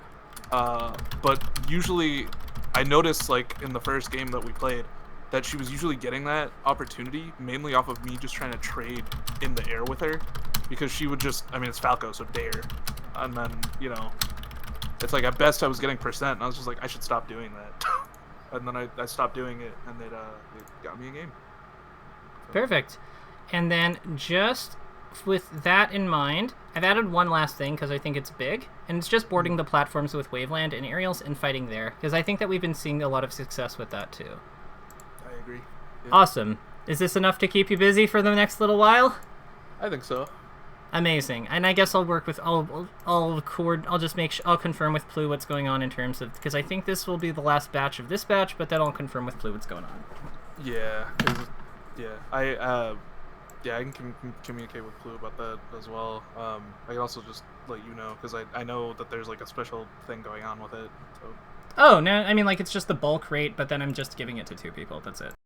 But usually, I noticed like in the first game that we played that she was usually getting that opportunity mainly off of me just trying to trade in the air with her, because she would just, I mean, it's Falco, so dare, and then, you know, it's like at best I was getting percent, and I was just like, I should stop doing that. And then I stopped doing it, and it got me a game. So. Perfect. And then just with that in mind, I've added one last thing because I think it's big, and it's just boarding the platforms with Waveland and aerials and fighting there, because I think that we've been seeing a lot of success with that too. I agree. Yeah. Awesome. Is this enough to keep you busy for the next little while? I think so. Amazing. And I guess I'll work with I'll just I'll confirm with Plu what's going on in terms of, because I think this will be the last batch of this batch, but then I'll confirm with Plu what's going on. Yeah. Yeah, I can communicate with Plu about that as well. I can also just let you know, because I know that there's like a special thing going on with it. So. Oh, no, I mean, like, it's just the bulk rate, but then I'm just giving it to 2 people. That's it.